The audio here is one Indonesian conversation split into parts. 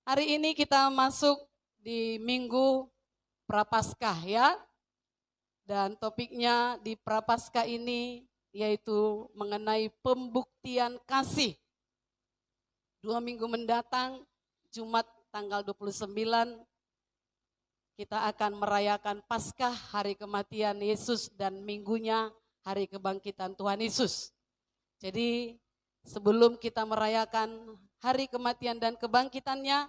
Hari ini kita masuk di Minggu Prapaskah ya. Dan topiknya di Prapaskah ini yaitu mengenai pembuktian kasih. 2 minggu mendatang, Jumat tanggal 29, kita akan merayakan Paskah, hari kematian Yesus, dan minggunya hari kebangkitan Tuhan Yesus. Jadi sebelum kita merayakan hari kematian dan kebangkitannya,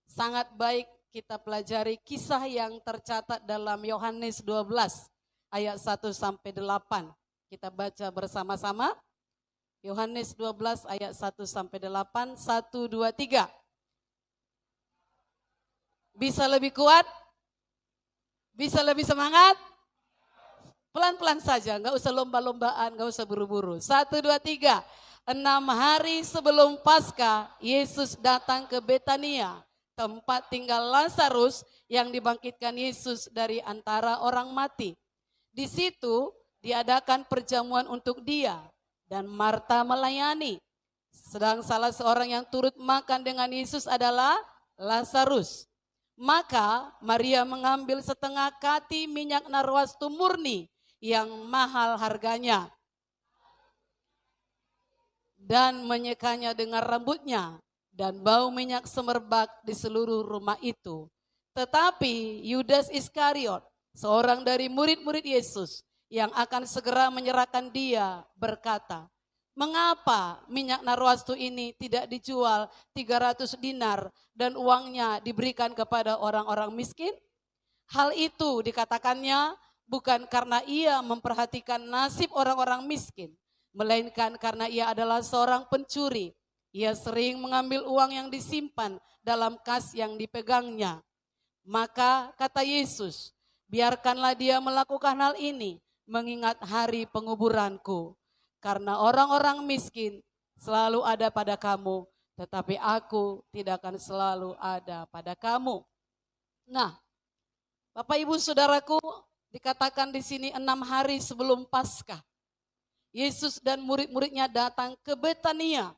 sangat baik kita pelajari kisah yang tercatat dalam Yohanes 12 ayat 1 sampai 8. Kita baca bersama-sama. Yohanes 12 ayat 1 sampai 8. 1, 2, 3. Bisa lebih kuat? Bisa lebih semangat? Pelan-pelan saja, nggak usah lomba-lombaan, nggak usah buru-buru. 1, 2, 3. 6 hari sebelum Paskah, Yesus datang ke Betania, tempat tinggal Lazarus yang dibangkitkan Yesus dari antara orang mati. Di situ diadakan perjamuan untuk dia dan Marta melayani. Sedang salah seorang yang turut makan dengan Yesus adalah Lazarus. Maka Maria mengambil setengah kati minyak narwastu murni yang mahal harganya dan menyekanya dengan rambutnya, dan bau minyak semerbak di seluruh rumah itu. Tetapi Yudas Iskariot, seorang dari murid-murid Yesus yang akan segera menyerahkan dia, berkata, "Mengapa minyak narwastu ini tidak dijual 300 dinar dan uangnya diberikan kepada orang-orang miskin?" Hal itu dikatakannya bukan karena ia memperhatikan nasib orang-orang miskin, melainkan karena ia adalah seorang pencuri. Ia sering mengambil uang yang disimpan dalam kas yang dipegangnya. Maka kata Yesus, "Biarkanlah dia melakukan hal ini, mengingat hari penguburanku. Karena orang-orang miskin selalu ada pada kamu, tetapi aku tidak akan selalu ada pada kamu." Nah, Bapak Ibu Saudaraku, dikatakan di sini 6 hari sebelum Paskah, Yesus dan murid-muridnya datang ke Betania,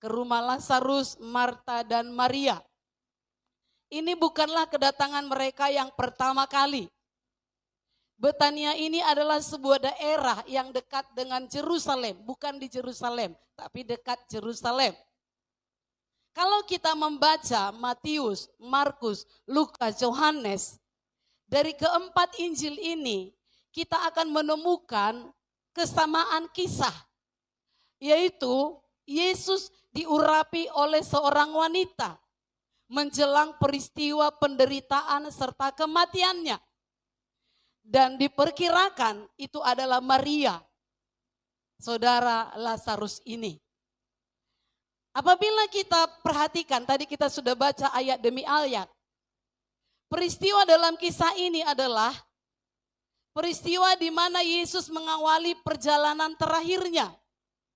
ke rumah Lazarus, Marta, dan Maria. Ini bukanlah kedatangan mereka yang pertama kali. Betania ini adalah sebuah daerah yang dekat dengan Yerusalem, bukan di Yerusalem, tapi dekat Yerusalem. Kalau kita membaca Matius, Markus, Lukas, Yohanes, dari keempat Injil ini, kita akan menemukan kesamaan kisah, yaitu Yesus diurapi oleh seorang wanita menjelang peristiwa penderitaan serta kematiannya. Dan diperkirakan itu adalah Maria, saudara Lazarus ini. Apabila kita perhatikan, tadi kita sudah baca ayat demi ayat. Peristiwa dalam kisah ini adalah peristiwa di mana Yesus mengawali perjalanan terakhirnya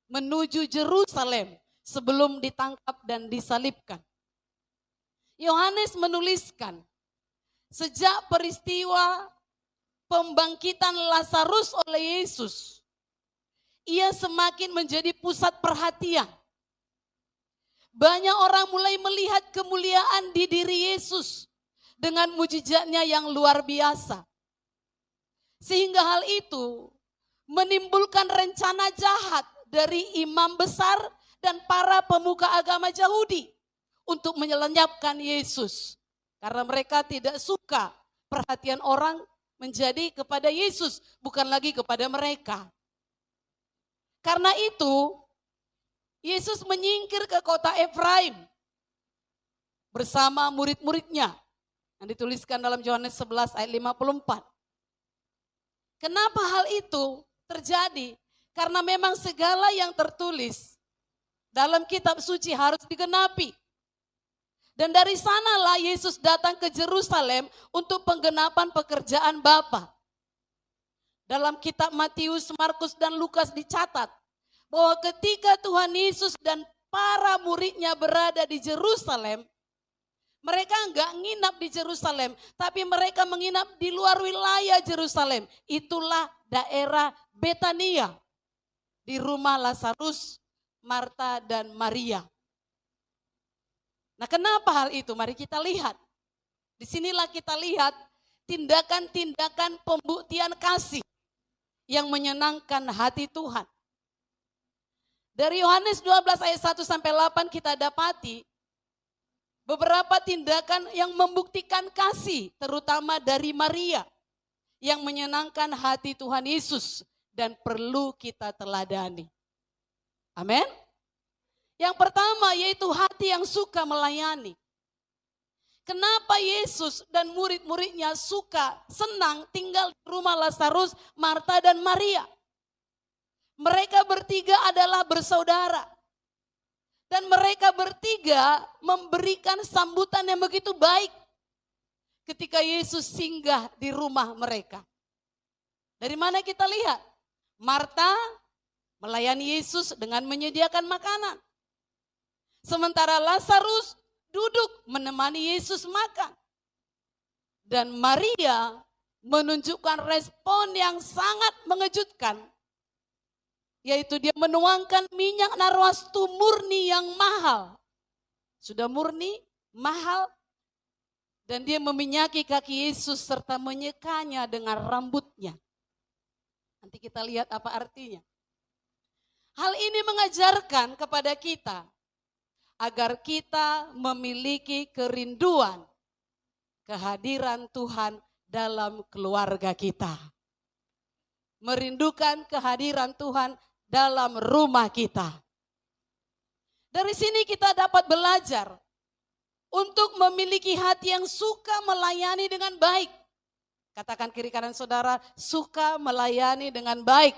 menuju Yerusalem sebelum ditangkap dan disalibkan. Yohanes menuliskan, sejak peristiwa pembangkitan Lazarus oleh Yesus, ia semakin menjadi pusat perhatian. Banyak orang mulai melihat kemuliaan di diri Yesus dengan mujizatnya yang luar biasa. Sehingga hal itu menimbulkan rencana jahat dari imam besar dan para pemuka agama Yahudi untuk menyelenyapkan Yesus. Karena mereka tidak suka perhatian orang menjadi kepada Yesus, bukan lagi kepada mereka. Karena itu, Yesus menyingkir ke kota Efraim bersama murid-muridnya, yang dituliskan dalam Yohanes 11 ayat 54. Kenapa hal itu terjadi? Karena memang segala yang tertulis dalam kitab suci harus digenapi. Dan dari sanalah Yesus datang ke Yerusalem untuk penggenapan pekerjaan Bapa. Dalam kitab Matius, Markus, dan Lukas dicatat bahwa ketika Tuhan Yesus dan para muridnya berada di Yerusalem, mereka enggak nginap di Yerusalem, tapi mereka menginap di luar wilayah Yerusalem. Itulah daerah Betania, di rumah Lazarus, Marta, dan Maria. Nah, kenapa hal itu? Mari kita lihat. Disinilah kita lihat tindakan-tindakan pembuktian kasih yang menyenangkan hati Tuhan. Dari Yohanes 12 ayat 1 sampai 8 kita dapati beberapa tindakan yang membuktikan kasih, terutama dari Maria, yang menyenangkan hati Tuhan Yesus dan perlu kita teladani. Amin. Yang pertama yaitu hati yang suka melayani. Kenapa Yesus dan murid-muridnya suka, senang tinggal di rumah Lazarus, Marta dan Maria? Mereka bertiga adalah bersaudara. Dan mereka bertiga memberikan sambutan yang begitu baik ketika Yesus singgah di rumah mereka. Dari mana kita lihat? Marta melayani Yesus dengan menyediakan makanan. Sementara Lazarus duduk menemani Yesus makan. Dan Maria menunjukkan respon yang sangat mengejutkan. Yaitu dia menuangkan minyak narwastu murni yang mahal. Sudah murni, mahal. Dan dia meminyaki kaki Yesus serta menyekanya dengan rambutnya. Nanti kita lihat apa artinya. Hal ini mengajarkan kepada kita agar kita memiliki kerinduan kehadiran Tuhan dalam keluarga kita. Merindukan kehadiran Tuhan dalam rumah kita. Dari sini kita dapat belajar untuk memiliki hati yang suka melayani dengan baik. Katakan kiri kanan saudara, suka melayani dengan baik.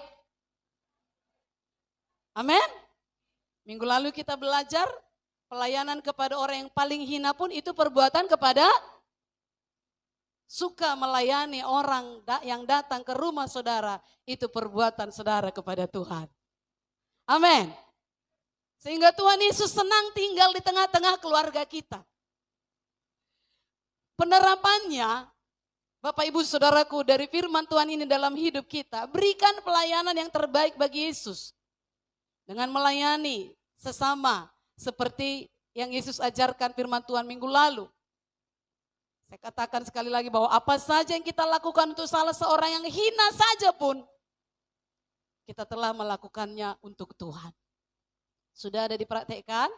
Amin. Minggu lalu kita belajar pelayanan kepada orang yang paling hina pun itu perbuatan kepada suka melayani orang yang datang ke rumah saudara, itu perbuatan saudara kepada Tuhan. Amin. Sehingga Tuhan Yesus senang tinggal di tengah-tengah keluarga kita. Penerapannya, Bapak Ibu Saudaraku, dari firman Tuhan ini dalam hidup kita, berikan pelayanan yang terbaik bagi Yesus. Dengan melayani sesama seperti yang Yesus ajarkan firman Tuhan minggu lalu. Saya katakan sekali lagi bahwa apa saja yang kita lakukan untuk salah seorang yang hina saja pun, kita telah melakukannya untuk Tuhan. Sudah ada dipraktekkan?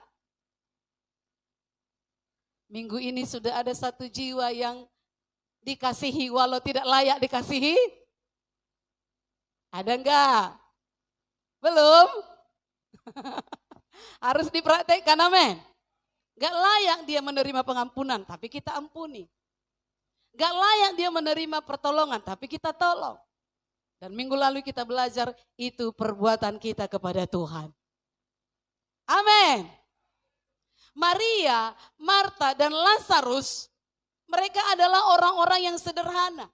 Minggu ini sudah ada satu jiwa yang dikasihi walau tidak layak dikasihi? Ada enggak? Belum? Harus dipraktekkan, amin. Enggak layak dia menerima pengampunan, tapi kita ampuni. Enggak layak dia menerima pertolongan, tapi kita tolong. Dan minggu lalu kita belajar itu perbuatan kita kepada Tuhan. Amin. Maria, Marta, dan Lazarus, mereka adalah orang-orang yang sederhana.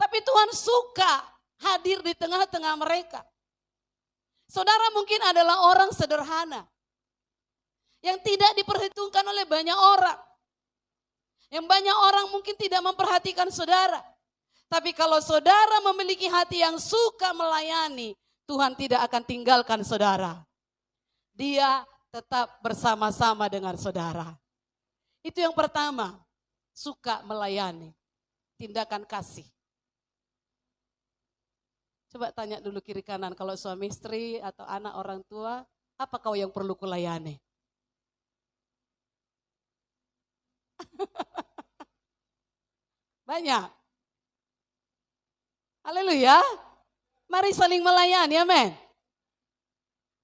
Tapi Tuhan suka hadir di tengah-tengah mereka. Saudara mungkin adalah orang sederhana. Yang tidak diperhitungkan oleh banyak orang. Yang banyak orang mungkin tidak memperhatikan saudara. Tapi kalau saudara memiliki hati yang suka melayani, Tuhan tidak akan tinggalkan saudara. Dia tetap bersama-sama dengan saudara. Itu yang pertama, suka melayani, tindakan kasih. Coba tanya dulu kiri kanan, kalau suami istri atau anak orang tua, apa kau yang perlu kulayani? Banyak. Haleluya. Mari saling melayani, amin.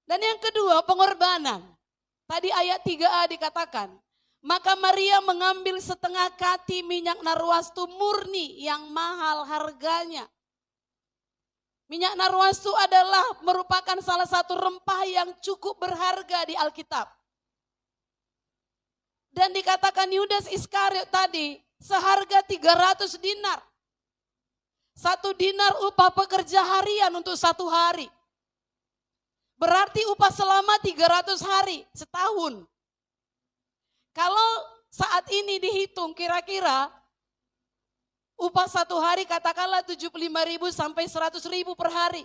Dan yang kedua, pengorbanan. Tadi ayat 3a dikatakan, maka Maria mengambil setengah kati minyak narwastu murni yang mahal harganya. Minyak narwastu adalah merupakan salah satu rempah yang cukup berharga di Alkitab. Dan dikatakan Yudas Iskariot tadi seharga 300 dinar. 1 dinar upah pekerja harian untuk 1 hari. Berarti upah selama 300 hari, setahun. Kalau saat ini dihitung kira-kira upah 1 hari katakanlah 75.000 sampai 100.000 per hari.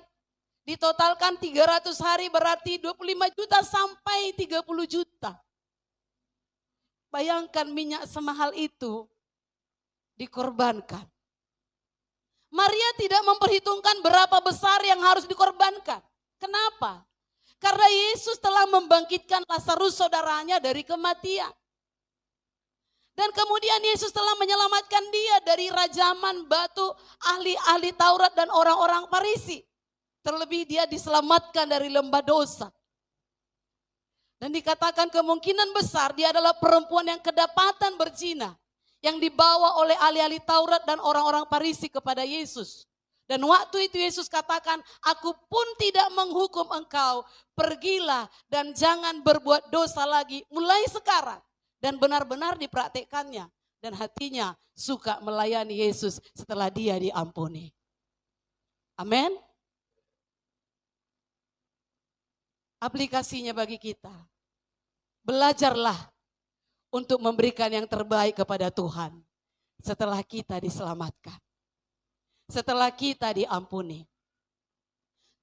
Ditotalkan 300 hari berarti 25 juta sampai 30 juta. Bayangkan minyak semahal itu dikorbankan. Maria tidak memperhitungkan berapa besar yang harus dikorbankan. Kenapa? Karena Yesus telah membangkitkan Lazarus saudaranya dari kematian. Dan kemudian Yesus telah menyelamatkan dia dari rajaman batu ahli-ahli Taurat dan orang-orang Farisi. Terlebih dia diselamatkan dari lembah dosa. Dan dikatakan kemungkinan besar dia adalah perempuan yang kedapatan berzina. Yang dibawa oleh ahli-ahli Taurat dan orang-orang Farisi kepada Yesus. Dan waktu itu Yesus katakan, aku pun tidak menghukum engkau, pergilah dan jangan berbuat dosa lagi mulai sekarang. Dan benar-benar dipraktekkannya. Dan hatinya suka melayani Yesus setelah dia diampuni. Amin. Aplikasinya bagi kita. Belajarlah untuk memberikan yang terbaik kepada Tuhan setelah kita diselamatkan. Setelah kita diampuni.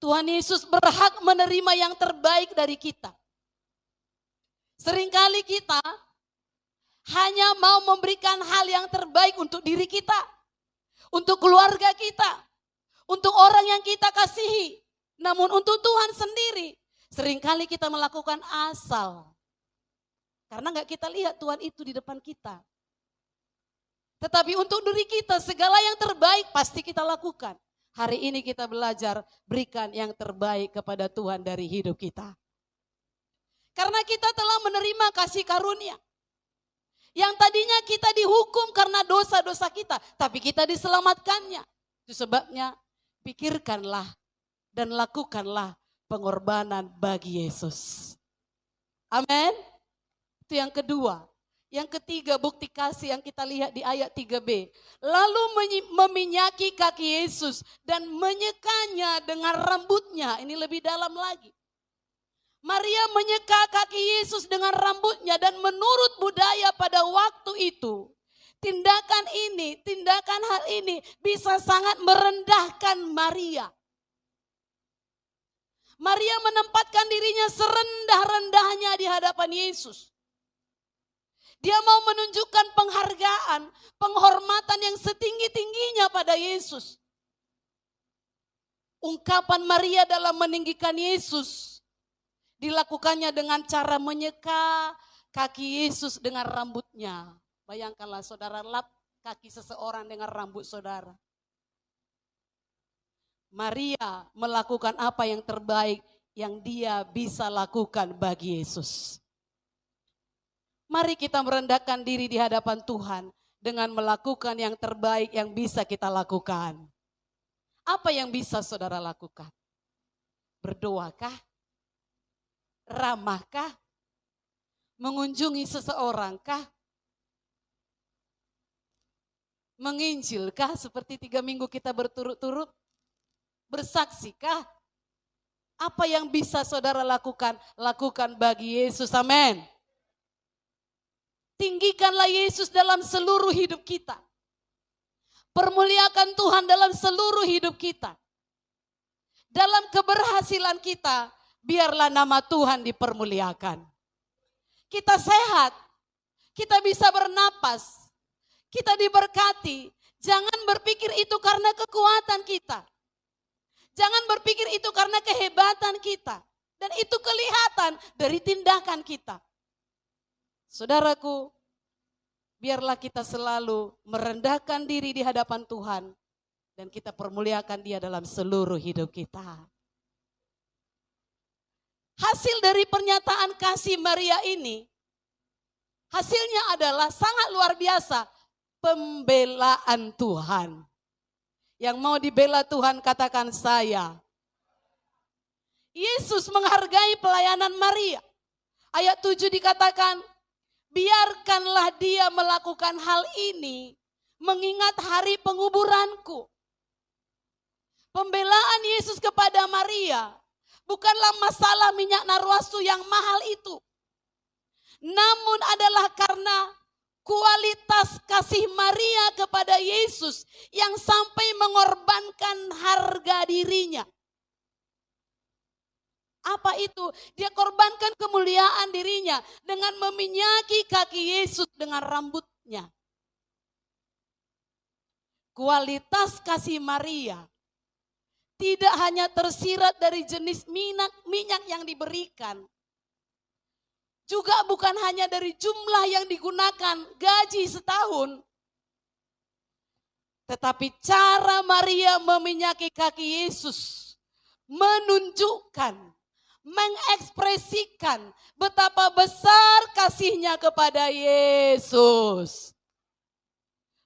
Tuhan Yesus berhak menerima yang terbaik dari kita. Seringkali kita hanya mau memberikan hal yang terbaik untuk diri kita. Untuk keluarga kita. Untuk orang yang kita kasihi. Namun untuk Tuhan sendiri. Seringkali kita melakukan asal. Karena gak kita lihat Tuhan itu di depan kita. Tetapi untuk diri kita segala yang terbaik pasti kita lakukan. Hari ini kita belajar berikan yang terbaik kepada Tuhan dari hidup kita. Karena kita telah menerima kasih karunia. Yang tadinya kita dihukum karena dosa-dosa kita. Tapi kita diselamatkannya. Itu sebabnya pikirkanlah dan lakukanlah pengorbanan bagi Yesus. Amin. Itu yang kedua. Yang ketiga bukti kasih yang kita lihat di ayat 3b. Lalu meminyaki kaki Yesus dan menyekanya dengan rambutnya. Ini lebih dalam lagi. Maria menyeka kaki Yesus dengan rambutnya dan menurut budaya pada waktu itu. Tindakan hal ini bisa sangat merendahkan Maria. Maria menempatkan dirinya serendah-rendahnya di hadapan Yesus. Dia mau menunjukkan penghargaan, penghormatan yang setinggi-tingginya pada Yesus. Ungkapan Maria dalam meninggikan Yesus dilakukannya dengan cara menyeka kaki Yesus dengan rambutnya. Bayangkanlah saudara, lap kaki seseorang dengan rambut saudara. Maria melakukan apa yang terbaik yang dia bisa lakukan bagi Yesus. Mari kita merendahkan diri di hadapan Tuhan dengan melakukan yang terbaik yang bisa kita lakukan. Apa yang bisa saudara lakukan? Berdoakah? Ramahkah? Mengunjungi seseorangkah? Menginjilkah seperti 3 minggu kita berturut-turut? Bersaksikah? Apa yang bisa saudara lakukan? Lakukan bagi Yesus, amin. Tinggikanlah Yesus dalam seluruh hidup kita. Permuliakan Tuhan dalam seluruh hidup kita. Dalam keberhasilan kita, biarlah nama Tuhan dipermuliakan. Kita sehat, kita bisa bernapas, kita diberkati. Jangan berpikir itu karena kekuatan kita. Jangan berpikir itu karena kehebatan kita. Dan itu kelihatan dari tindakan kita. Saudaraku, biarlah kita selalu merendahkan diri di hadapan Tuhan. Dan kita permuliakan Dia dalam seluruh hidup kita. Hasil dari pernyataan kasih Maria ini, hasilnya adalah sangat luar biasa. Pembelaan Tuhan. Yang mau dibela Tuhan katakan saya. Yesus menghargai pelayanan Maria. Ayat 7 dikatakan, biarkanlah dia melakukan hal ini mengingat hari penguburanku. Pembelaan Yesus kepada Maria bukanlah masalah minyak narwastu yang mahal itu. Namun adalah karena kualitas kasih Maria kepada Yesus yang sampai mengorbankan harga dirinya. Apa itu? Dia korbankan kemuliaan dirinya dengan meminyaki kaki Yesus dengan rambutnya. Kualitas kasih Maria tidak hanya tersirat dari jenis minyak yang diberikan. Juga bukan hanya dari jumlah yang digunakan gaji setahun. Tetapi cara Maria meminyaki kaki Yesus menunjukkan, mengekspresikan betapa besar kasihnya kepada Yesus.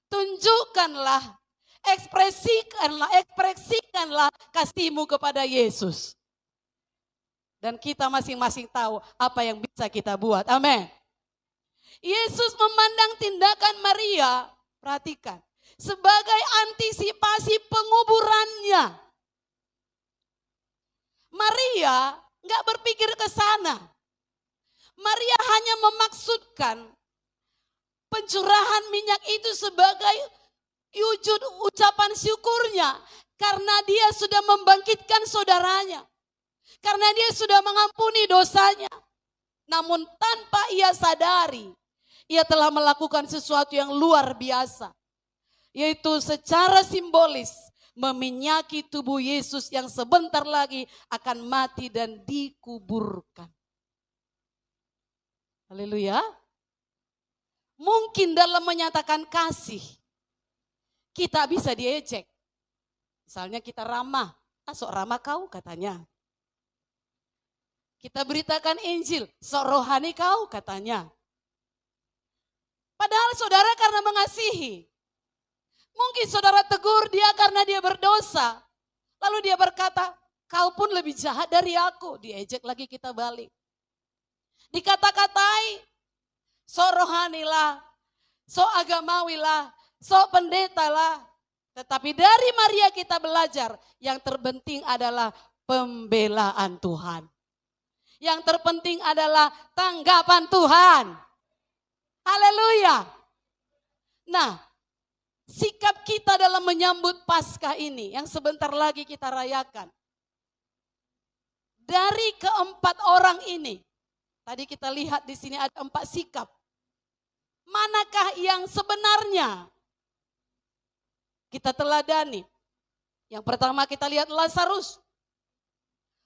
Tunjukkanlah, ekspresikanlah kasihmu kepada Yesus. Dan kita masing-masing tahu apa yang bisa kita buat. Amin. Yesus memandang tindakan Maria, perhatikan, sebagai antisipasi penguburannya. Maria nggak berpikir ke sana. Maria hanya memaksudkan pencurahan minyak itu sebagai wujud ucapan syukurnya. Karena dia sudah membangkitkan saudaranya. Karena dia sudah mengampuni dosanya. Namun tanpa ia sadari, ia telah melakukan sesuatu yang luar biasa. Yaitu secara simbolis meminyaki tubuh Yesus yang sebentar lagi akan mati dan dikuburkan. Haleluya. Mungkin dalam menyatakan kasih, kita bisa diejek. Misalnya kita ramah, sok ramah kau katanya. Kita beritakan Injil, sok rohani kau katanya. Padahal saudara karena mengasihi. Mungkin saudara tegur dia karena dia berdosa. Lalu dia berkata, kau pun lebih jahat dari aku. Diejek lagi kita balik. Dikata-katai, sok rohanilah, sok agamawilah, sok pendetalah. Tetapi dari Maria kita belajar, yang terpenting adalah pembelaan Tuhan. Yang terpenting adalah tanggapan Tuhan. Haleluya. Nah, sikap kita dalam menyambut Paskah ini yang sebentar lagi kita rayakan. Dari keempat orang ini, tadi kita lihat di sini ada 4 sikap. Manakah yang sebenarnya kita teladani? Yang pertama kita lihat Lazarus.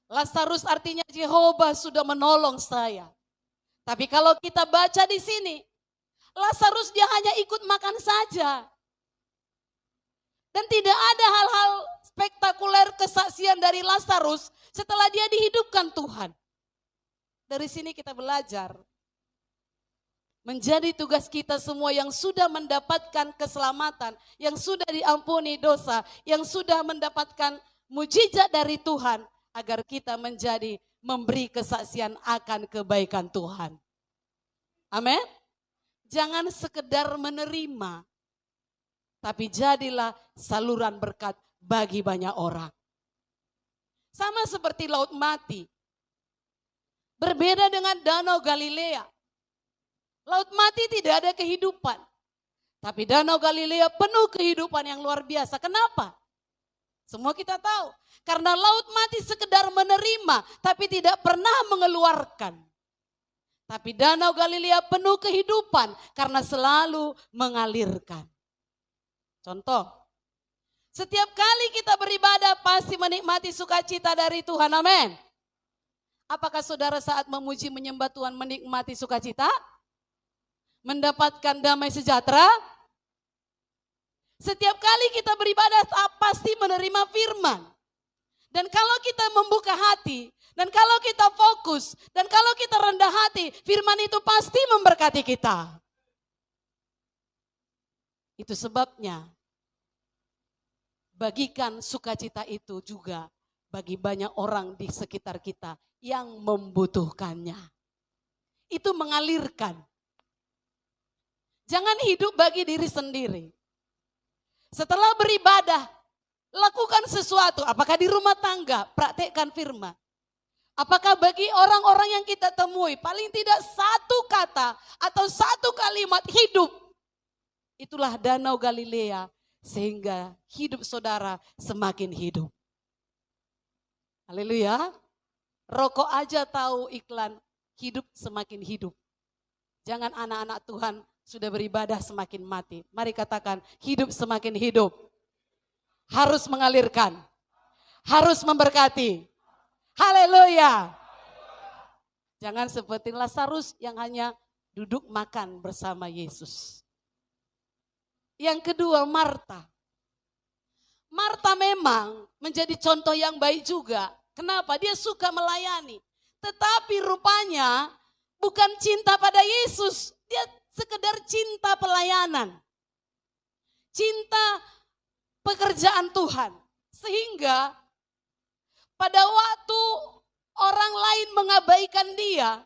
Lazarus artinya Jehovah sudah menolong saya. Tapi kalau kita baca di sini, Lazarus dia hanya ikut makan saja. Dan tidak ada hal-hal spektakuler kesaksian dari Lazarus setelah dia dihidupkan Tuhan. Dari sini kita belajar. Menjadi tugas kita semua yang sudah mendapatkan keselamatan, yang sudah diampuni dosa, yang sudah mendapatkan mujizat dari Tuhan, agar kita menjadi memberi kesaksian akan kebaikan Tuhan. Amin. Jangan sekedar menerima, tapi jadilah saluran berkat bagi banyak orang. Sama seperti Laut Mati. Berbeda dengan Danau Galilea. Laut Mati tidak ada kehidupan. Tapi Danau Galilea penuh kehidupan yang luar biasa. Kenapa? Semua kita tahu. Karena Laut Mati sekedar menerima, tapi tidak pernah mengeluarkan. Tapi Danau Galilea penuh kehidupan karena selalu mengalirkan. Contoh, setiap kali kita beribadah pasti menikmati sukacita dari Tuhan, amin. Apakah saudara saat memuji menyembah Tuhan menikmati sukacita? Mendapatkan damai sejahtera? Setiap kali kita beribadah pasti menerima firman. Dan kalau kita membuka hati, dan kalau kita fokus, dan kalau kita rendah hati, firman itu pasti memberkati kita. Itu sebabnya bagikan sukacita itu juga bagi banyak orang di sekitar kita yang membutuhkannya. Itu mengalirkan. Jangan hidup bagi diri sendiri. Setelah beribadah, lakukan sesuatu. Apakah di rumah tangga, praktekkan firman. Apakah bagi orang-orang yang kita temui, paling tidak satu kata atau satu kalimat hidup. Itulah Danau Galilea, sehingga hidup saudara semakin hidup. Haleluya. Rokok aja tahu iklan, hidup semakin hidup. Jangan anak-anak Tuhan sudah beribadah semakin mati. Mari katakan, hidup semakin hidup. Harus mengalirkan, harus memberkati. Haleluya. Jangan seperti Lazarus yang hanya duduk makan bersama Yesus. Yang kedua, Marta. Marta memang menjadi contoh yang baik juga. Kenapa? Dia suka melayani. Tetapi rupanya bukan cinta pada Yesus. Dia sekedar cinta pelayanan. Cinta pekerjaan Tuhan. Sehingga pada waktu orang lain mengabaikan dia,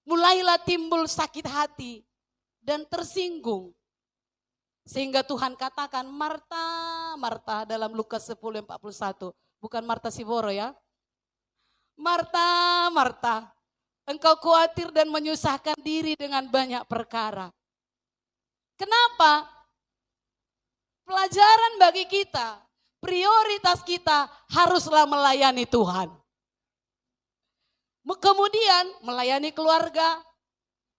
mulailah timbul sakit hati dan tersinggung. Sehingga Tuhan katakan, Marta, Marta, dalam Lukas 10:41. Bukan Marta Siboro ya. Marta, Marta, engkau khawatir dan menyusahkan diri dengan banyak perkara. Kenapa? Pelajaran bagi kita, prioritas kita haruslah melayani Tuhan. Kemudian melayani keluarga,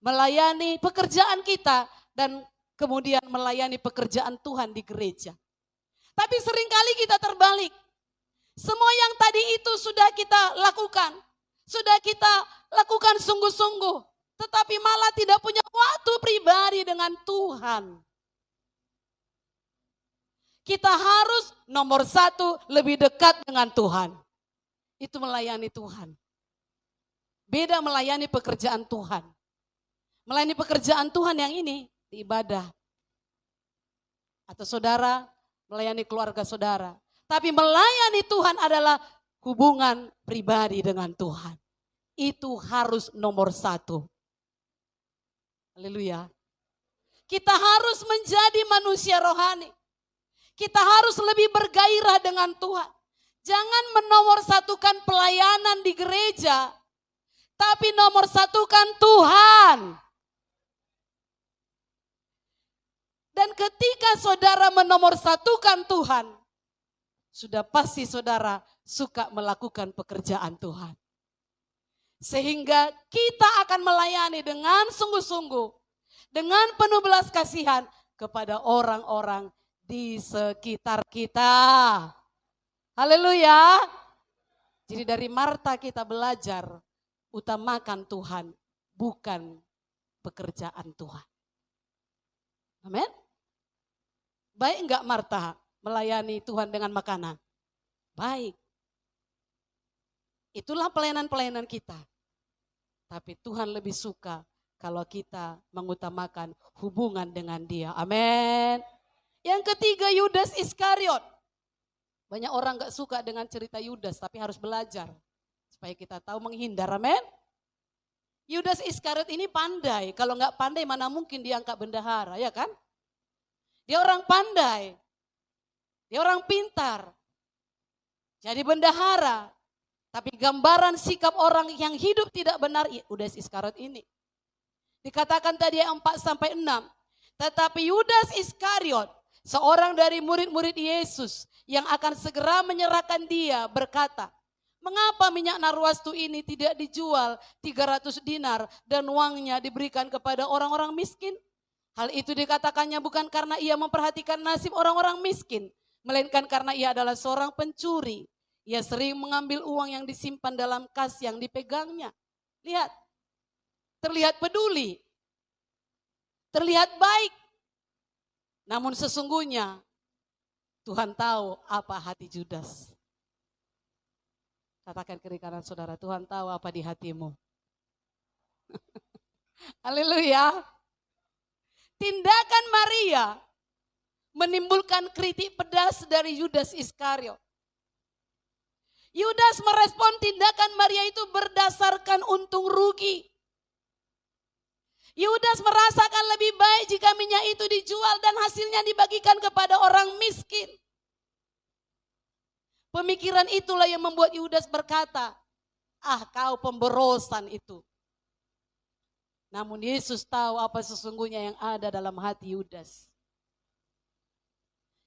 melayani pekerjaan kita, dan kemudian melayani pekerjaan Tuhan di gereja. Tapi seringkali kita terbalik. Semua yang tadi itu sudah kita lakukan. Sudah kita lakukan sungguh-sungguh. Tetapi malah tidak punya waktu pribadi dengan Tuhan. Kita harus nomor satu lebih dekat dengan Tuhan. Itu melayani Tuhan. Beda melayani pekerjaan Tuhan. Melayani pekerjaan Tuhan yang ini di ibadah. Atau saudara melayani keluarga saudara. Tapi melayani Tuhan adalah hubungan pribadi dengan Tuhan. Itu harus nomor satu. Haleluya. Kita harus menjadi manusia rohani. Kita harus lebih bergairah dengan Tuhan. Jangan menomorsatukan pelayanan di gereja, tapi nomor satukan Tuhan. Dan ketika saudara menomorsatukan Tuhan, sudah pasti saudara suka melakukan pekerjaan Tuhan. Sehingga kita akan melayani dengan sungguh-sungguh, dengan penuh belas kasihan kepada orang-orang di sekitar kita. Haleluya. Jadi dari Marta kita belajar utamakan Tuhan, bukan pekerjaan Tuhan. Amin. Baik enggak Marta melayani Tuhan dengan makanan? Baik. Itulah pelayanan-pelayanan kita. Tapi Tuhan lebih suka kalau kita mengutamakan hubungan dengan Dia. Amin. Yang ketiga, Yudas Iskariot. Banyak orang gak suka dengan cerita Yudas, tapi harus belajar. Supaya kita tahu menghindar, amin. Yudas Iskariot ini pandai. Kalau gak pandai mana mungkin dia angkat bendahara, ya kan? Dia orang pandai. Dia orang pintar. Jadi bendahara. Tapi gambaran sikap orang yang hidup tidak benar, Yudas Iskariot ini. Dikatakan tadi 4-6. Tetapi Yudas Iskariot, seorang dari murid-murid Yesus yang akan segera menyerahkan dia berkata, mengapa minyak narwastu ini tidak dijual 300 dinar dan uangnya diberikan kepada orang-orang miskin? Hal itu dikatakannya bukan karena ia memperhatikan nasib orang-orang miskin, melainkan karena ia adalah seorang pencuri. Ia sering mengambil uang yang disimpan dalam kas yang dipegangnya. Lihat, terlihat peduli, terlihat baik. Namun sesungguhnya Tuhan tahu apa hati Yudas. Katakan kiri kanan saudara, Tuhan tahu apa di hatimu. Haleluya. Tindakan Maria menimbulkan kritik pedas dari Yudas Iskariot. Yudas merespon tindakan Maria itu berdasarkan untung rugi. Yudas merasakan lebih baik jika minyak itu dijual dan hasilnya dibagikan kepada orang miskin. Pemikiran itulah yang membuat Yudas berkata, kau pemborosan itu. Namun Yesus tahu apa sesungguhnya yang ada dalam hati Yudas.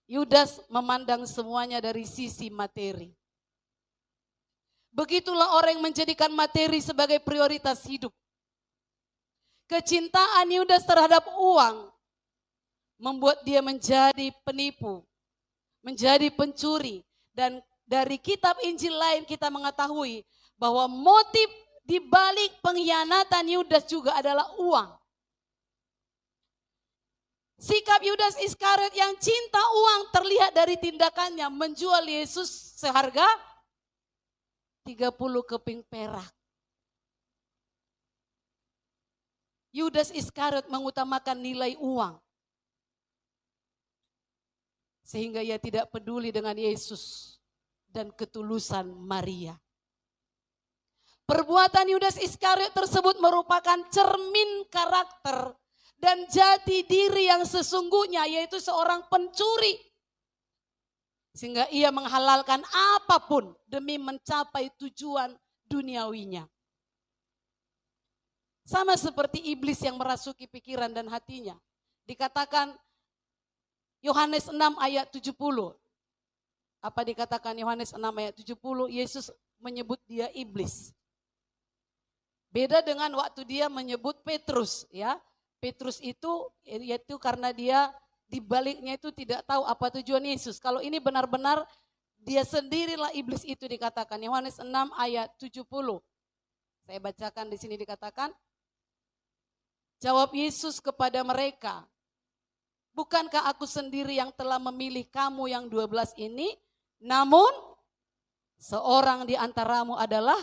Yudas memandang semuanya dari sisi materi. Begitulah orang yang menjadikan materi sebagai prioritas hidup. Kecintaan Yudas terhadap uang membuat dia menjadi penipu, menjadi pencuri. Dan dari kitab Injil lain kita mengetahui bahwa motif di balik pengkhianatan Yudas juga adalah uang. Sikap Yudas Iskariot yang cinta uang terlihat dari tindakannya menjual Yesus seharga 30 keping perak. Yudas Iskariot mengutamakan nilai uang. Sehingga ia tidak peduli dengan Yesus dan ketulusan Maria. Perbuatan Yudas Iskariot tersebut merupakan cermin karakter dan jati diri yang sesungguhnya, yaitu seorang pencuri. Sehingga ia menghalalkan apapun demi mencapai tujuan duniawinya. Sama seperti iblis yang merasuki pikiran dan hatinya. Dikatakan Yohanes 6 ayat 70. Apa dikatakan Yohanes 6 ayat 70? Yesus menyebut dia iblis. Beda dengan waktu dia menyebut Petrus, ya. Petrus itu yaitu karena dia di baliknya itu tidak tahu apa tujuan Yesus. Kalau ini benar-benar dia sendirilah iblis itu dikatakan. Yohanes 6 ayat 70. Saya bacakan di sini dikatakan, jawab Yesus kepada mereka, bukankah aku sendiri yang telah memilih kamu yang 12 ini? Namun seorang di antaramu adalah,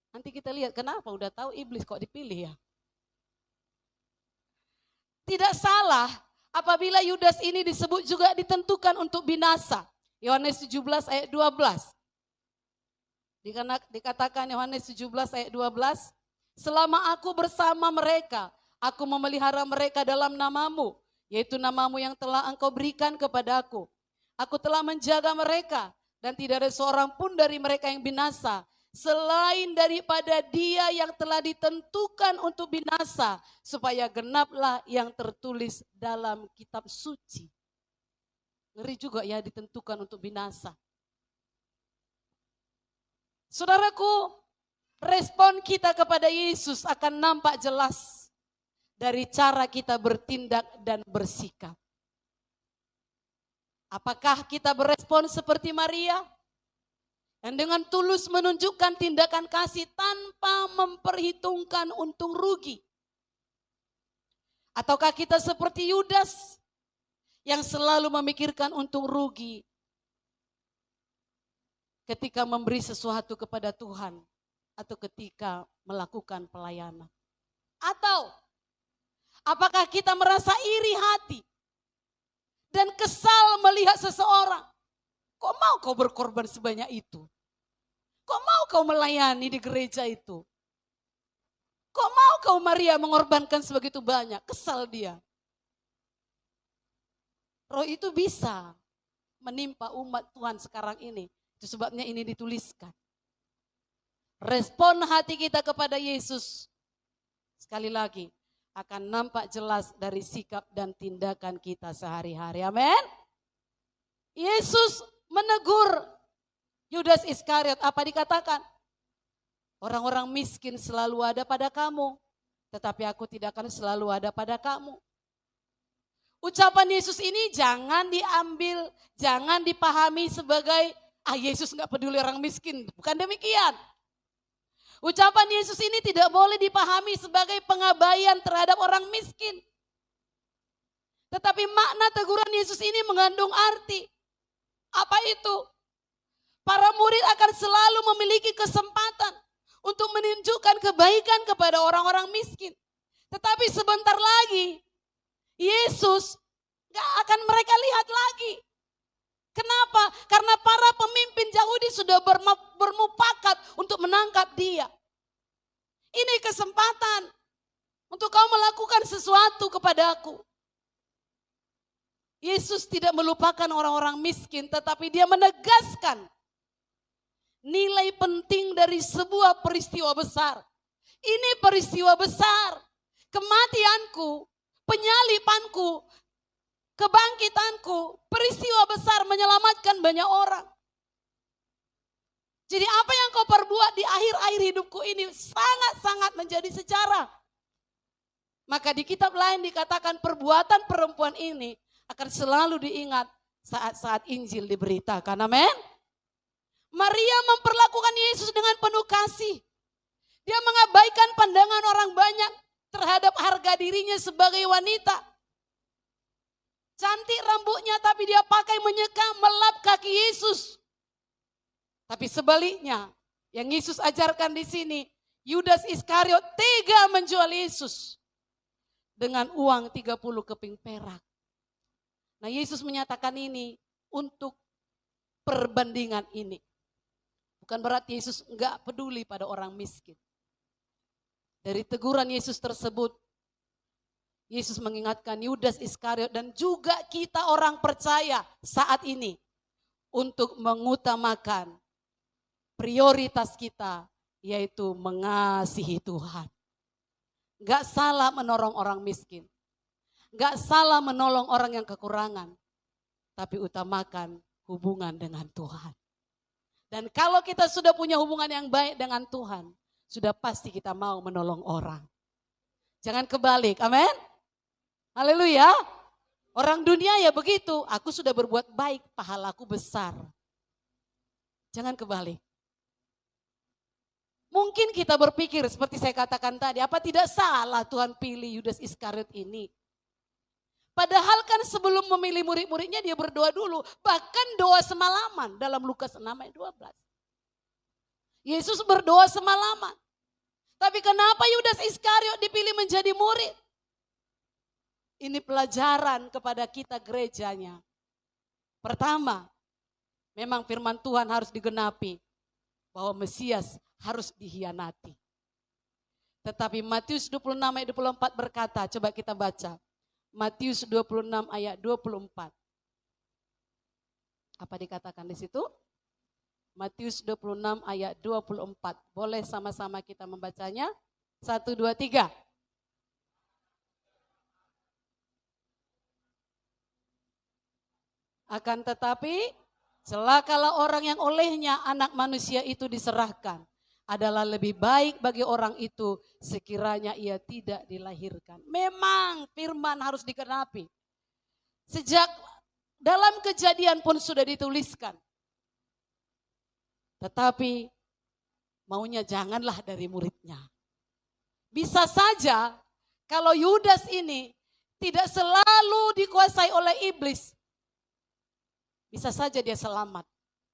nanti kita lihat kenapa udah tahu iblis kok dipilih ya. Tidak salah apabila Yudas ini disebut juga ditentukan untuk binasa. Yohanes 17 ayat 12. Dikatakan Yohanes 17 ayat 12, selama aku bersama mereka, aku memelihara mereka dalam namamu, yaitu namamu yang telah engkau berikan kepadaku. Aku telah menjaga mereka dan tidak ada seorang pun dari mereka yang binasa, selain daripada dia yang telah ditentukan untuk binasa, supaya genaplah yang tertulis dalam kitab suci. Ngeri juga ya, ditentukan untuk binasa. Saudaraku, respon kita kepada Yesus akan nampak jelas dari cara kita bertindak dan bersikap. Apakah kita berespon seperti Maria? Dan dengan tulus menunjukkan tindakan kasih tanpa memperhitungkan untung rugi. Ataukah kita seperti Yudas yang selalu memikirkan untung rugi ketika memberi sesuatu kepada Tuhan atau ketika melakukan pelayanan? Atau apakah kita merasa iri hati dan kesal melihat seseorang? Kok mau kau berkorban sebanyak itu? Kok mau kau melayani di gereja itu? Kok mau kau Maria mengorbankan sebegitu banyak? Kesal dia. Roh itu bisa menimpa umat Tuhan sekarang ini. Itu sebabnya ini dituliskan. Respon hati kita kepada Yesus, sekali lagi, akan nampak jelas dari sikap dan tindakan kita sehari-hari. Amin. Yesus menegur Yudas Iskariot, apa dikatakan? Orang-orang miskin selalu ada pada kamu, tetapi aku tidak akan selalu ada pada kamu. Ucapan Yesus ini jangan diambil, jangan dipahami sebagai, Yesus gak peduli orang miskin. Bukan demikian. Ucapan Yesus ini tidak boleh dipahami sebagai pengabaian terhadap orang miskin. Tetapi makna teguran Yesus ini mengandung arti. Apa itu? Para murid akan selalu memiliki kesempatan untuk menunjukkan kebaikan kepada orang-orang miskin. Tetapi sebentar lagi, Yesus gak akan mereka lihat lagi. Kenapa? Karena para pemimpin Yahudi sudah bermufakat untuk menangkap dia. Ini kesempatan untuk kau melakukan sesuatu kepadaku. Yesus tidak melupakan orang-orang miskin, tetapi dia menegaskan nilai penting dari sebuah peristiwa besar. Ini peristiwa besar. Kematianku, penyalipanku, kebangkitanku, peristiwa besar menyelamatkan banyak orang. Jadi apa yang kau perbuat di akhir-akhir hidupku ini sangat-sangat menjadi sejarah. Maka di kitab lain dikatakan perbuatan perempuan ini akan selalu diingat saat-saat Injil diberitakan. Amin. Maria memperlakukan Yesus dengan penuh kasih. Dia mengabaikan pandangan orang banyak terhadap harga dirinya sebagai wanita. Cantik rambutnya tapi dia pakai menyeka melap kaki Yesus. Tapi sebaliknya, yang Yesus ajarkan di sini, Yudas Iskariot tega menjual Yesus dengan uang 30 keping perak. Nah, Yesus menyatakan ini untuk perbandingan ini. Bukan berarti Yesus enggak peduli pada orang miskin. Dari teguran Yesus tersebut, Yesus mengingatkan Yudas Iskariot dan juga kita orang percaya saat ini untuk mengutamakan prioritas kita, yaitu mengasihi Tuhan. Gak salah menolong orang miskin. Gak salah menolong orang yang kekurangan. Tapi utamakan hubungan dengan Tuhan. Dan kalau kita sudah punya hubungan yang baik dengan Tuhan, sudah pasti kita mau menolong orang. Jangan kebalik, amin. Haleluya. Orang dunia ya begitu, aku sudah berbuat baik, pahalaku besar. Jangan kebalik. Mungkin kita berpikir seperti saya katakan tadi, apa tidak salah Tuhan pilih Yudas Iskariot ini? Padahal kan sebelum memilih murid-muridnya dia berdoa dulu. Bahkan doa semalaman dalam Lukas 6 ayat 12. Yesus berdoa semalaman. Tapi kenapa Yudas Iskariot dipilih menjadi murid? Ini pelajaran kepada kita gerejanya. Pertama, memang firman Tuhan harus digenapi. Bahwa Mesias harus dihianati. Tetapi Matius 26 ayat 24 berkata, coba kita baca. Matius 26 ayat 24. Apa dikatakan di situ? Matius 26 ayat 24. Boleh sama-sama kita membacanya? 1, 2, 3. Akan tetapi, celakalah orang yang olehnya anak manusia itu diserahkan. Adalah lebih baik bagi orang itu sekiranya ia tidak dilahirkan. Memang firman harus dikenapi. Sejak dalam Kejadian pun sudah dituliskan. Tetapi maunya janganlah dari muridnya. Bisa saja kalau Yudas ini tidak selalu dikuasai oleh iblis. Bisa saja dia selamat.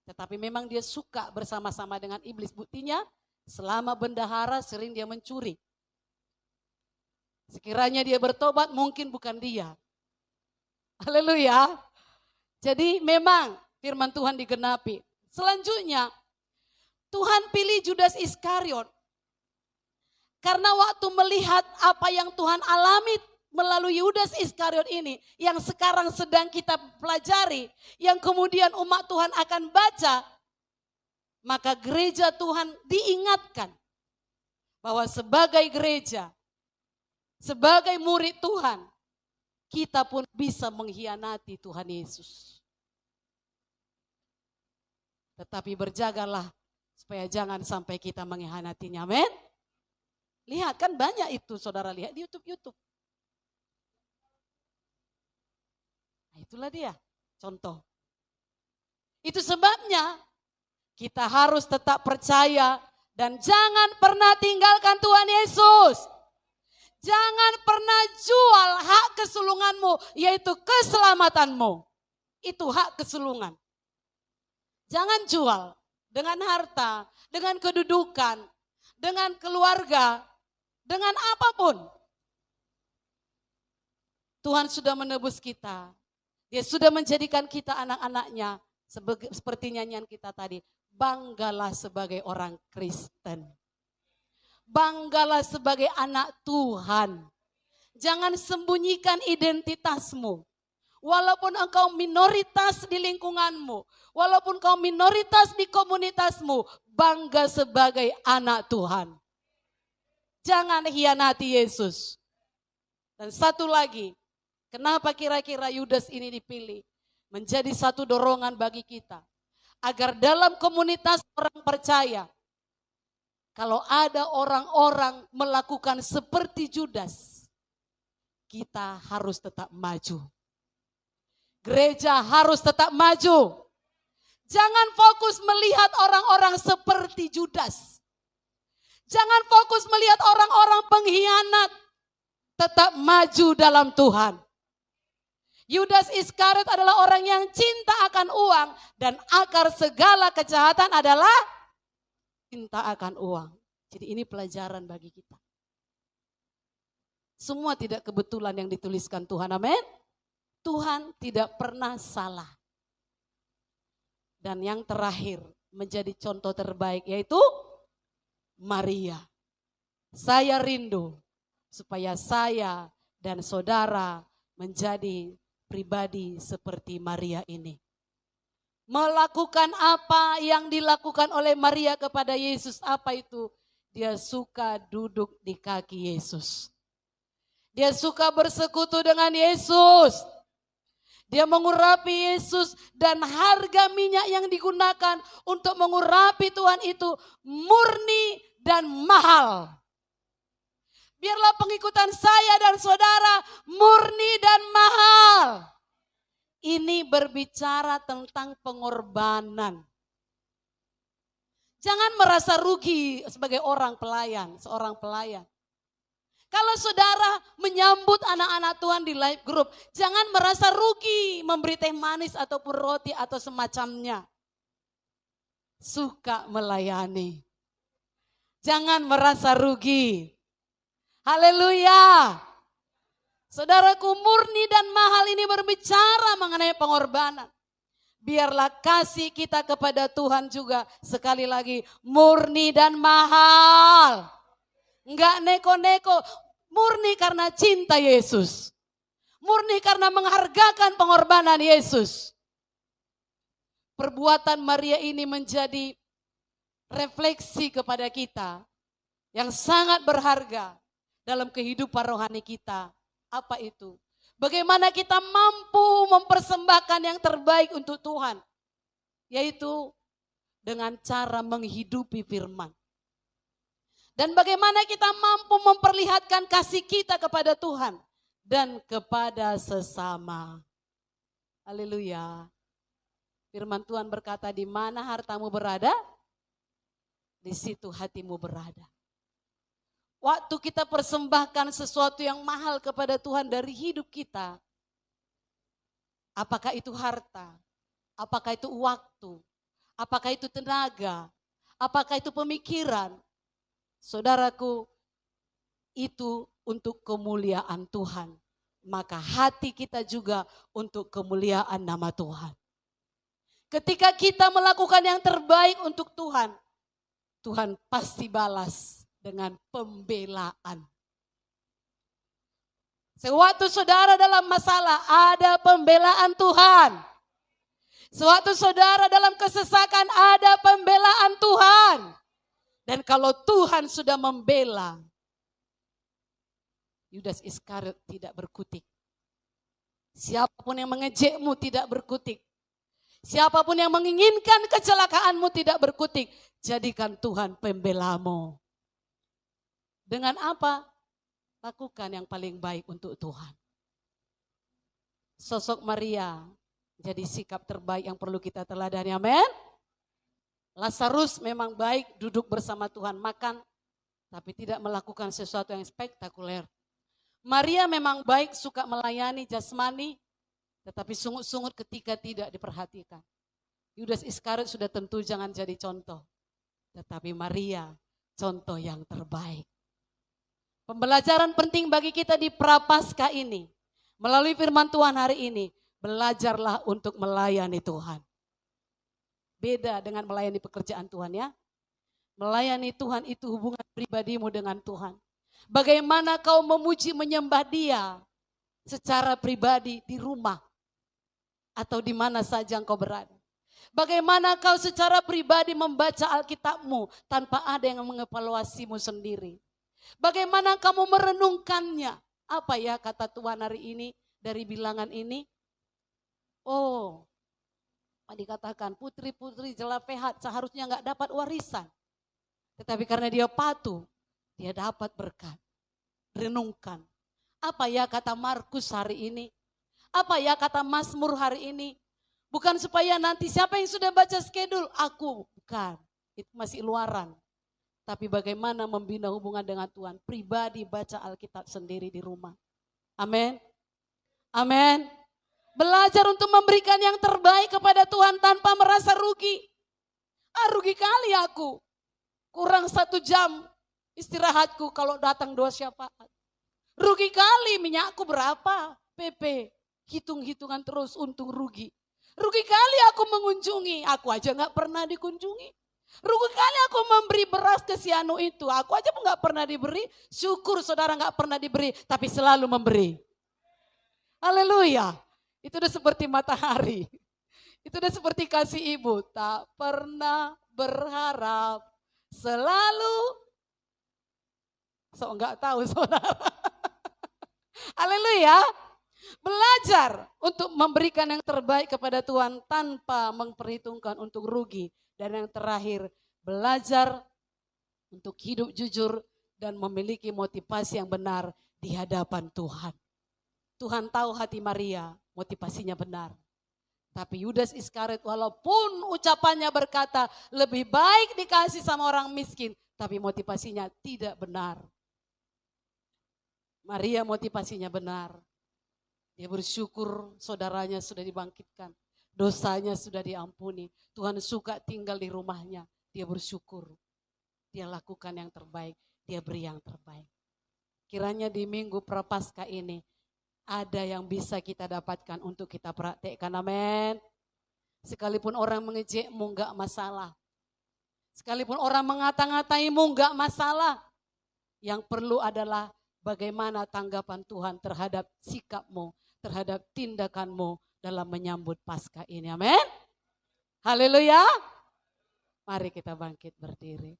Tetapi memang dia suka bersama-sama dengan iblis. Buktinya selama bendahara sering dia mencuri. Sekiranya dia bertobat mungkin bukan dia. Haleluya. Jadi memang firman Tuhan digenapi. Selanjutnya Tuhan pilih Yudas Iskariot. Karena waktu melihat apa yang Tuhan alami melalui Yudas Iskariot ini. Yang sekarang sedang kita pelajari. Yang kemudian umat Tuhan akan baca. Maka gereja Tuhan diingatkan bahwa sebagai gereja, sebagai murid Tuhan, kita pun bisa mengkhianati Tuhan Yesus. Tetapi berjagalah supaya jangan sampai kita mengkhianatinya. Amin. Lihat kan banyak itu saudara lihat di YouTube. Nah, itulah dia contoh. Itu sebabnya kita harus tetap percaya dan jangan pernah tinggalkan Tuhan Yesus. Jangan pernah jual hak kesulunganmu, yaitu keselamatanmu. Itu hak kesulungan. Jangan jual dengan harta, dengan kedudukan, dengan keluarga, dengan apapun. Tuhan sudah menebus kita. Dia sudah menjadikan kita anak-anaknya. Seperti nyanyian kita tadi. Banggalah sebagai orang Kristen. Banggalah sebagai anak Tuhan. Jangan sembunyikan identitasmu. Walaupun engkau minoritas di lingkunganmu. Walaupun engkau minoritas di komunitasmu. Bangga sebagai anak Tuhan. Jangan hianati Yesus. Dan satu lagi. Kenapa kira-kira Yudas ini dipilih? Menjadi satu dorongan bagi kita. Agar dalam komunitas orang percaya, kalau ada orang-orang melakukan seperti Judas, kita harus tetap maju. Gereja harus tetap maju. Jangan fokus melihat orang-orang seperti Judas. Jangan fokus melihat orang-orang pengkhianat. Tetap maju dalam Tuhan. Yudas Iskariot adalah orang yang cinta akan uang. Dan akar segala kejahatan adalah cinta akan uang. Jadi ini pelajaran bagi kita. Semua tidak kebetulan yang dituliskan Tuhan. Amin. Tuhan tidak pernah salah. Dan yang terakhir menjadi contoh terbaik yaitu Maria. Saya rindu supaya saya dan saudara menjadi pribadi seperti Maria ini. Melakukan apa yang dilakukan oleh Maria kepada Yesus. Apa itu? Dia suka duduk di kaki Yesus. Dia suka bersekutu dengan Yesus. Dia mengurapi Yesus dan harga minyak yang digunakan untuk mengurapi Tuhan itu murni dan mahal. Biarlah pengikutan saya dan saudara murni dan mahal. Ini berbicara tentang pengorbanan. Jangan merasa rugi sebagai seorang pelayan. Kalau saudara menyambut anak-anak Tuhan di live group, jangan merasa rugi memberi teh manis ataupun roti atau semacamnya. Suka melayani. Jangan merasa rugi. Haleluya. Saudaraku, murni dan mahal ini berbicara mengenai pengorbanan. Biarlah kasih kita kepada Tuhan juga sekali lagi murni dan mahal. Enggak neko-neko, murni karena cinta Yesus. Murni karena menghargakan pengorbanan Yesus. Perbuatan Maria ini menjadi refleksi kepada kita yang sangat berharga dalam kehidupan rohani kita. Apa itu? Bagaimana kita mampu mempersembahkan yang terbaik untuk Tuhan. Yaitu dengan cara menghidupi firman. Dan bagaimana kita mampu memperlihatkan kasih kita kepada Tuhan dan kepada sesama. Haleluya. Firman Tuhan berkata, di mana hartamu berada, di situ hatimu berada. Waktu kita persembahkan sesuatu yang mahal kepada Tuhan dari hidup kita, apakah itu harta, apakah itu waktu, apakah itu tenaga, apakah itu pemikiran, saudaraku, itu untuk kemuliaan Tuhan. Maka hati kita juga untuk kemuliaan nama Tuhan. Ketika kita melakukan yang terbaik untuk Tuhan, Tuhan pasti balas dengan pembelaan. Sewaktu saudara dalam masalah, ada pembelaan Tuhan. Sewaktu saudara dalam kesesakan, ada pembelaan Tuhan. Dan kalau Tuhan sudah membela, Yudas Iskariot tidak berkutik. Siapapun yang mengejekmu tidak berkutik. Siapapun yang menginginkan kecelakaanmu tidak berkutik. Jadikan Tuhan pembelamu. Dengan apa? Lakukan yang paling baik untuk Tuhan. Sosok Maria jadi sikap terbaik yang perlu kita teladani. Amin. Lazarus memang baik duduk bersama Tuhan makan, tapi tidak melakukan sesuatu yang spektakuler. Maria memang baik suka melayani jasmani, tetapi sungut-sungut ketika tidak diperhatikan. Yudas Iskariot sudah tentu jangan jadi contoh, tetapi Maria contoh yang terbaik. Pembelajaran penting bagi kita di Prapaskah ini, melalui firman Tuhan hari ini, belajarlah untuk melayani Tuhan. Beda dengan melayani pekerjaan Tuhan ya. Melayani Tuhan itu hubungan pribadimu dengan Tuhan. Bagaimana kau memuji menyembah Dia secara pribadi di rumah atau di mana saja engkau berada. Bagaimana kau secara pribadi membaca Alkitabmu tanpa ada yang mengevaluasimu sendiri. Bagaimana kamu merenungkannya. Apa ya kata Tuhan hari ini dari bilangan ini? Oh, Dikatakan putri-putri Zelofehad seharusnya nggak dapat warisan. Tetapi karena dia patuh, dia dapat berkat. Renungkan. Apa ya kata Markus hari ini? Apa ya kata Mazmur hari ini? Bukan supaya nanti siapa yang sudah baca skedul? Aku, bukan. Itu masih luaran. Tapi bagaimana membina hubungan dengan Tuhan. Pribadi baca Alkitab sendiri di rumah. Amin. Amin. Belajar untuk memberikan yang terbaik kepada Tuhan tanpa merasa rugi. Rugi kali aku. Kurang 1 jam istirahatku kalau datang 2 syafaat. Rugi kali minyakku berapa? PP. Hitung-hitungan terus untung rugi. Rugi kali aku mengunjungi. Aku aja gak pernah dikunjungi. Rugi kali aku memberi beras ke si anu itu. Aku aja pun gak pernah diberi. Syukur saudara gak pernah diberi. Tapi selalu memberi. Haleluya. Itu udah seperti matahari. Itu udah seperti kasih ibu. Tak pernah berharap. Selalu. So enggak tahu saudara. Haleluya. Belajar untuk memberikan yang terbaik kepada Tuhan tanpa memperhitungkan untuk rugi. Dan yang terakhir, belajar untuk hidup jujur dan memiliki motivasi yang benar di hadapan Tuhan. Tuhan tahu hati Maria, motivasinya benar. Tapi Yudas Iskariot walaupun ucapannya berkata lebih baik dikasih sama orang miskin, tapi motivasinya tidak benar. Maria motivasinya benar. Dia bersyukur saudaranya sudah dibangkitkan. Dosanya sudah diampuni. Tuhan suka tinggal di rumahnya. Dia bersyukur. Dia lakukan yang terbaik. Dia beri yang terbaik. Kiranya di minggu Prapaskah ini ada yang bisa kita dapatkan untuk kita praktekkan. Amin. Sekalipun orang mengejekmu enggak masalah. Sekalipun orang mengata-ngataimu enggak masalah. Yang perlu adalah bagaimana tanggapan Tuhan terhadap sikapmu, terhadap tindakanmu dalam menyambut Paskah ini. Amin. Haleluya. Mari kita bangkit berdiri.